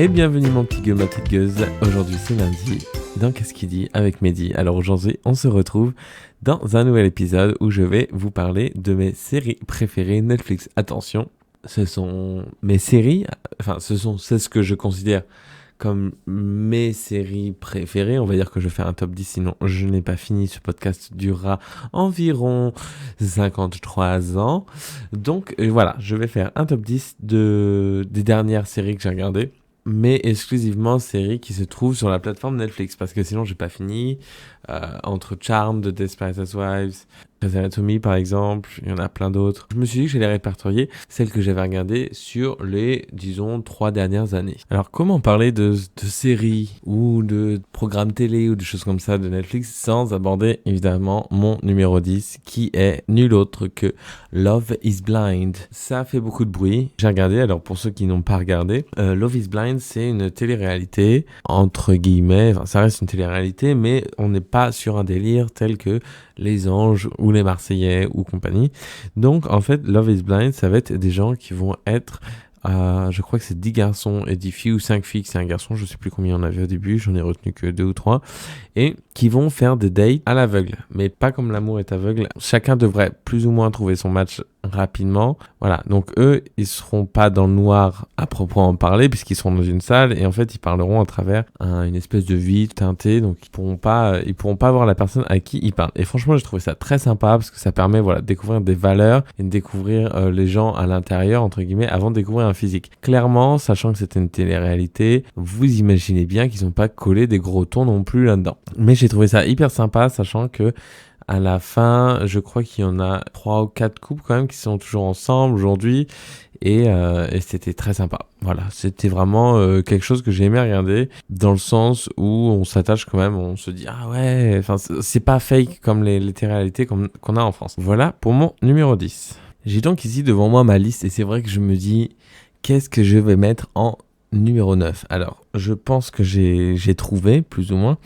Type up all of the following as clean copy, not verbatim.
Et bienvenue mon petit gueux, ma petite gueuse. Aujourd'hui c'est lundi, dans Qu'est-ce qu'il dit avec Mehdi. Alors aujourd'hui on se retrouve dans un nouvel épisode où je vais vous parler de mes séries préférées Netflix. Attention, ce sont mes séries, c'est ce que je considère comme mes séries préférées. On va dire que je fais un top 10, sinon je n'ai pas fini. Ce podcast durera environ 53 ans. Donc voilà, je vais faire un top 10 des dernières séries que j'ai regardées, mais exclusivement séries qui se trouvent sur la plateforme Netflix, parce que sinon j'ai pas fini. Entre Charmed, The Desperate Housewives, Grey's Anatomy par exemple, il y en a plein d'autres. Je me suis dit que j'allais répertorier celles que j'avais regardées sur les, disons, 3 dernières années. Alors comment parler de séries ou de programmes télé ou de choses comme ça de Netflix sans aborder évidemment mon numéro 10 qui est nul autre que Love is Blind. Ça fait beaucoup de bruit. J'ai regardé, alors pour ceux qui n'ont pas regardé, Love is Blind c'est une télé-réalité, entre guillemets, enfin, ça reste une télé-réalité, mais on n'est pas sur un délire tel que Les Anges ou Les Marseillais ou compagnie. Donc en fait Love is Blind ça va être des gens qui vont être je crois que c'est 10 garçons et 10 filles ou 5 filles, c'est un garçon, je sais plus combien on avait au début, j'en ai retenu que 2 ou 3, et qui vont faire des dates à l'aveugle, mais pas comme l'amour est aveugle. Chacun devrait plus ou moins trouver son match rapidement. Voilà, donc eux, ils seront pas dans le noir à proprement parler, puisqu'ils seront dans une salle, et en fait, ils parleront à travers une espèce de vitre teintée, donc ils pourront pas voir la personne à qui ils parlent. Et franchement, j'ai trouvé ça très sympa, parce que ça permet, de découvrir des valeurs, et de découvrir les gens à l'intérieur, entre guillemets, avant de découvrir un physique. Clairement, sachant que c'était une télé-réalité, vous imaginez bien qu'ils n'ont pas collé des gros tons non plus là-dedans. Mais j'ai trouvé ça hyper sympa, sachant que à la fin, je crois qu'il y en a 3 ou 4 couples quand même qui sont toujours ensemble aujourd'hui, et c'était très sympa. Voilà, c'était vraiment quelque chose que j'ai aimé regarder, dans le sens où on s'attache quand même, on se dit ah ouais, enfin c'est pas fake comme les télé-réalités qu'on a en France. Voilà pour mon numéro 10. J'ai donc ici devant moi ma liste, et c'est vrai que je me dis qu'est-ce que je vais mettre en numéro 9. Alors, je pense que j'ai trouvé, plus ou moins.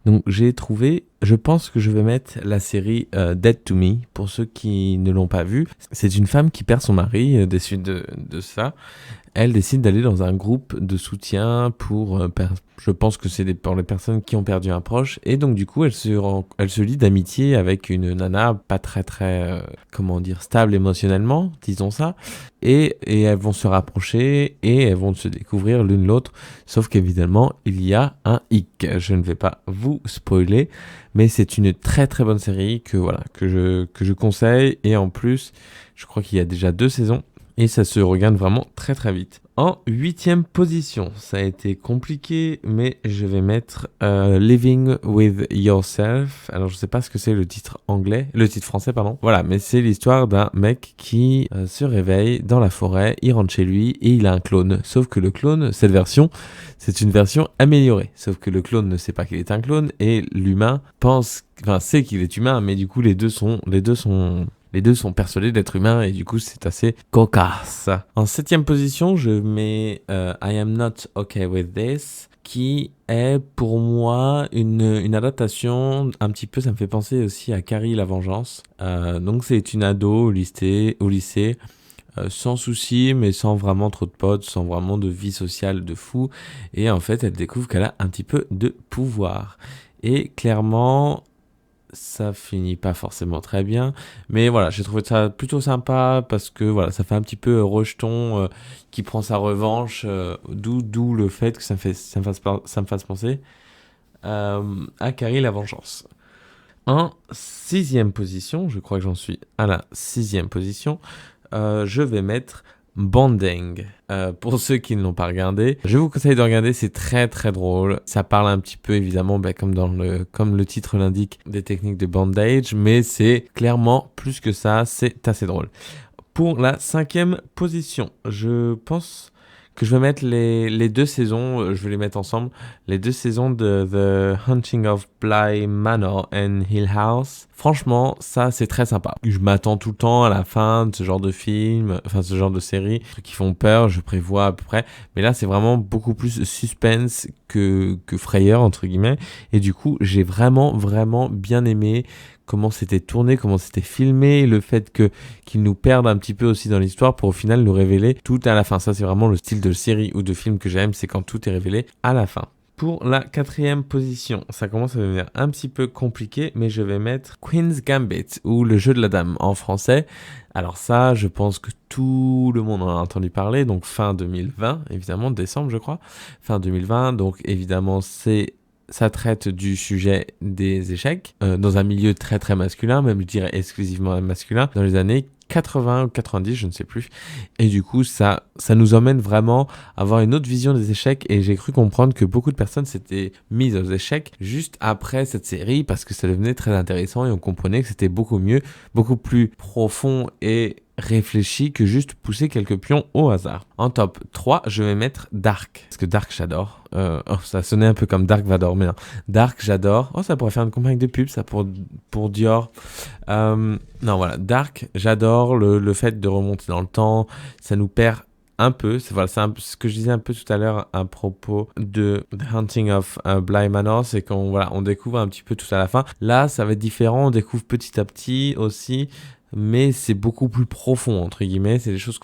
Donc, je pense que je vais mettre la série Dead to Me, pour ceux qui ne l'ont pas vue. C'est une femme qui perd son mari, déçue de ça. Elle décide d'aller dans un groupe de soutien pour, je pense que c'est pour les personnes qui ont perdu un proche. Et donc, du coup, elle se lie d'amitié avec une nana pas très, stable émotionnellement, disons ça. Et elles vont se rapprocher et elles vont se découvrir l'une l'autre. Sauf qu'évidemment, il y a un hic. Je ne vais pas vous spoiler, mais c'est une très, très bonne série que je conseille. Et en plus, je crois qu'il y a déjà 2 saisons. Et ça se regarde vraiment très très vite. En 8e position, ça a été compliqué, mais je vais mettre Living with Yourself. Alors je sais pas ce que c'est le titre français pardon. Voilà, mais c'est l'histoire d'un mec qui se réveille dans la forêt, il rentre chez lui et il a un clone. Sauf que le clone, c'est une version améliorée. Sauf que le clone ne sait pas qu'il est un clone et l'humain sait qu'il est humain, mais du coup les deux sont persuadés d'être humains et du coup c'est assez cocasse. En 7e position, je mets I Am Not Okay With This, qui est pour moi une adaptation un petit peu, ça me fait penser aussi à Carrie la Vengeance. Donc c'est une ado au lycée, sans soucis, mais sans vraiment trop de potes, sans vraiment de vie sociale de fou. Et en fait, elle découvre qu'elle a un petit peu de pouvoir. Et clairement, ça finit pas forcément très bien, mais voilà, j'ai trouvé ça plutôt sympa parce que voilà, ça fait un petit peu rejeton qui prend sa revanche, d'où le fait que ça me fasse penser à Carrie la Vengeance. En 6e position, je crois que j'en suis à la 6e position, je vais mettre Bonding. Pour ceux qui ne l'ont pas regardé, je vous conseille de regarder, c'est très très drôle. Ça parle un petit peu évidemment, comme le titre l'indique, des techniques de bandage, mais c'est clairement plus que ça, c'est assez drôle. Pour la 5e position, je pense que je vais mettre les 2 saisons, je vais les mettre ensemble, les 2 saisons de The Haunting of Bly Manor and Hill House. Franchement, ça c'est très sympa. Je m'attends tout le temps à la fin de ce genre de film, ce genre de série, trucs qui font peur, je prévois à peu près. Mais là c'est vraiment beaucoup plus suspense que frayeur entre guillemets. Et du coup, j'ai vraiment bien aimé comment c'était tourné, comment c'était filmé, le fait qu'ils nous perdent un petit peu aussi dans l'histoire pour au final nous révéler tout à la fin. Ça, c'est vraiment le style de série ou de film que j'aime, c'est quand tout est révélé à la fin. Pour la 4e position, ça commence à devenir un petit peu compliqué, mais je vais mettre Queen's Gambit, ou le jeu de la dame en français. Alors ça, je pense que tout le monde en a entendu parler, donc fin 2020, évidemment, décembre je crois, fin 2020, donc évidemment ça traite du sujet des échecs, dans un milieu très masculin, même je dirais exclusivement masculin, dans les années 80 ou 90, je ne sais plus. Et du coup, ça nous emmène vraiment à avoir une autre vision des échecs. Et j'ai cru comprendre que beaucoup de personnes s'étaient mises aux échecs juste après cette série parce que ça devenait très intéressant et on comprenait que c'était beaucoup mieux, beaucoup plus profond et réfléchi que juste pousser quelques pions au hasard. En top 3, je vais mettre Dark. Parce que Dark, j'adore. Ça sonnait un peu comme Dark Vador, mais non. Dark, j'adore. Oh, ça pourrait faire une campagne de pub, ça, pour Dior. Non, voilà. Dark, j'adore le fait de remonter dans le temps. Ça nous perd un peu. C'est un peu ce que je disais un peu tout à l'heure à propos de The Haunting of Bly Manor. C'est qu'on découvre un petit peu tout à la fin. Là, ça va être différent. On découvre petit à petit aussi. Mais c'est beaucoup plus profond, entre guillemets. C'est des choses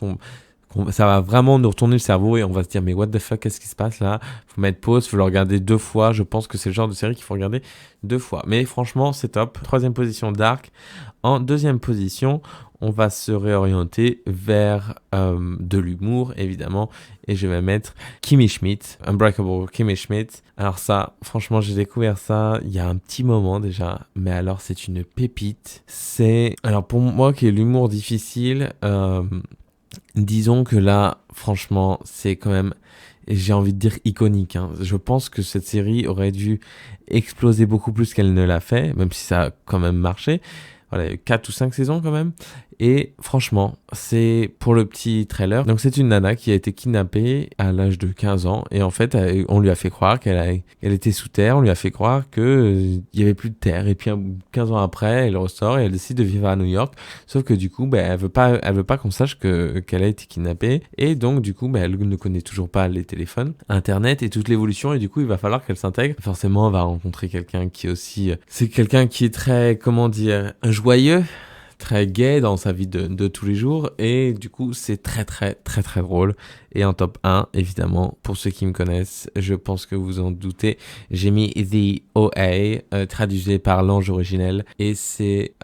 ça va vraiment nous retourner le cerveau et on va se dire mais what the fuck, qu'est-ce qui se passe là? Faut mettre pause, faut le regarder 2 fois. Je pense que c'est le genre de série qu'il faut regarder 2 fois. Mais franchement, c'est top. 3e position, Dark. En 2e position, on va se réorienter vers de l'humour, évidemment. Et je vais mettre Kimmy Schmidt, Unbreakable Kimmy Schmidt. Alors ça, franchement, j'ai découvert ça il y a un petit moment déjà. Mais alors, c'est une pépite. Alors pour moi qui est l'humour difficile, disons que là, franchement, c'est quand même, j'ai envie de dire iconique. Je pense que cette série aurait dû exploser beaucoup plus qu'elle ne l'a fait, même si ça a quand même marché. Voilà, il y a eu 4 ou 5 saisons quand même. Et franchement, c'est pour le petit trailer. Donc c'est une nana qui a été kidnappée à l'âge de 15 ans. Et en fait, on lui a fait croire qu'elle était sous terre. On lui a fait croire qu'il n'y avait plus de terre. Et puis 15 ans après, elle ressort et elle décide de vivre à New York. Sauf que du coup, elle veut pas qu'on sache qu'elle a été kidnappée. Et donc du coup, elle ne connaît toujours pas les téléphones, Internet et toute l'évolution. Et du coup, il va falloir qu'elle s'intègre. Forcément, on va rencontrer quelqu'un qui est aussi... c'est quelqu'un qui est très, comment dire, joyeux, très gai dans sa vie de tous les jours et du coup c'est très drôle. Et en top 1, évidemment, pour ceux qui me connaissent, je pense que vous en doutez, j'ai mis The OA, traduisé par l'ange originel, et c'est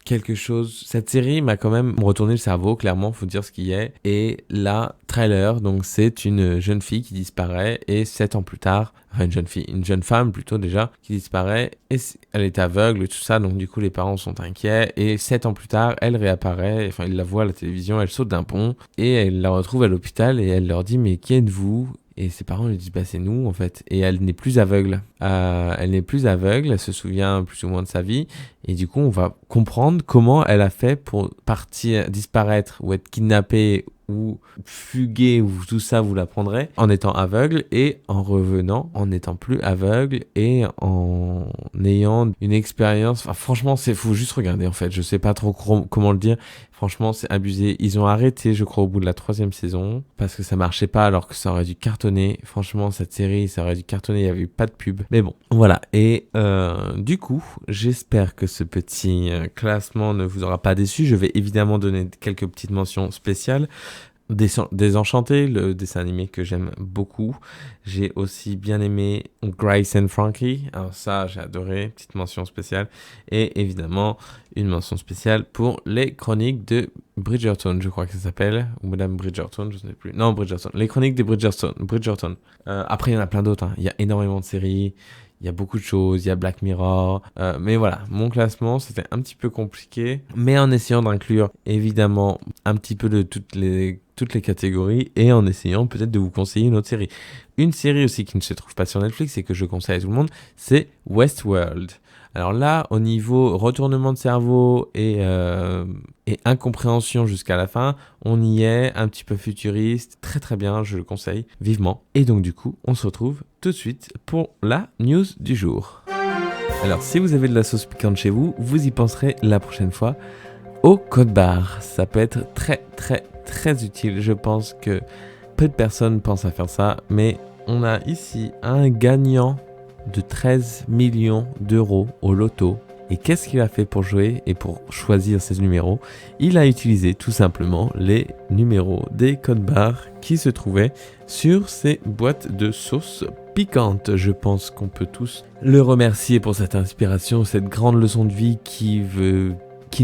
quelque chose, cette série m'a quand même retourné le cerveau, clairement, faut dire ce qu'il y a. Et là, trailer, donc c'est une jeune fille qui disparaît et 7 ans plus tard, enfin une jeune femme plutôt déjà, qui disparaît et elle est aveugle et tout ça, donc du coup les parents sont inquiets et 7 ans plus tard, elle réapparaît, enfin ils la voient à la télévision, elle saute d'un pont et elle la retrouve à l'hôpital et elle leur dit mais qui êtes-vous? Et ses parents lui disent bah c'est nous en fait. Et elle n'est plus aveugle. Elle se souvient plus ou moins de sa vie. Et du coup on va comprendre comment elle a fait pour disparaître ou être kidnappée ou fuguer ou tout ça vous l'apprendrez en étant aveugle et en revenant en n'étant plus aveugle et en ayant une expérience. Enfin franchement faut juste regarder en fait. Je sais pas trop comment le dire. Franchement, c'est abusé. Ils ont arrêté, je crois, au bout de la 3e saison parce que ça marchait pas alors que ça aurait dû cartonner. Franchement, cette série, ça aurait dû cartonner. Il y avait eu pas de pub. Mais bon, voilà. Et du coup, j'espère que ce petit classement ne vous aura pas déçu. Je vais évidemment donner quelques petites mentions spéciales. Désenchanté, le dessin animé que j'aime beaucoup. J'ai aussi bien aimé Grace and Frankie. Alors ça, j'ai adoré. Petite mention spéciale. Et évidemment, une mention spéciale pour les chroniques de Bridgerton, je crois que ça s'appelle. Ou Madame Bridgerton, je ne sais plus. Non, Bridgerton. Les chroniques de Bridgerton. Après, il y en a plein d'autres. Il y a énormément de séries. Il y a beaucoup de choses, il y a Black Mirror. Mais voilà, mon classement, c'était un petit peu compliqué. Mais en essayant d'inclure, évidemment, un petit peu de toutes les catégories et en essayant peut-être de vous conseiller une autre série. Une série aussi qui ne se trouve pas sur Netflix et que je conseille à tout le monde, c'est Westworld. Alors là, au niveau retournement de cerveau et incompréhension jusqu'à la fin, on y est, un petit peu futuriste, très bien, je le conseille vivement. Et donc du coup, on se retrouve tout de suite pour la news du jour. Alors si vous avez de la sauce piquante chez vous, vous y penserez la prochaine fois au code barre. Ça peut être très utile, je pense que peu de personnes pensent à faire ça, mais on a ici un gagnant de 13 millions d'euros au loto. Et qu'est-ce qu'il a fait pour jouer et pour choisir ses numéros? Il a utilisé tout simplement les numéros des codes barres qui se trouvaient sur ces boîtes de sauce piquante. Je pense qu'on peut tous le remercier pour cette inspiration, cette grande leçon de vie qui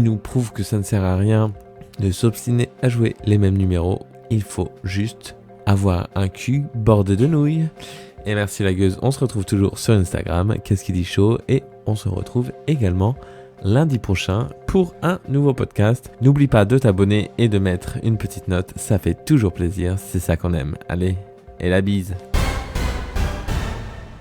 nous prouve que ça ne sert à rien de s'obstiner à jouer les mêmes numéros. Il faut juste avoir un cul bordé de nouilles. Et merci la gueuse, on se retrouve toujours sur Instagram, qu'est-ce qu'il dit chaud, et on se retrouve également lundi prochain pour un nouveau podcast. N'oublie pas de t'abonner et de mettre une petite note, ça fait toujours plaisir, c'est ça qu'on aime. Allez, et la bise.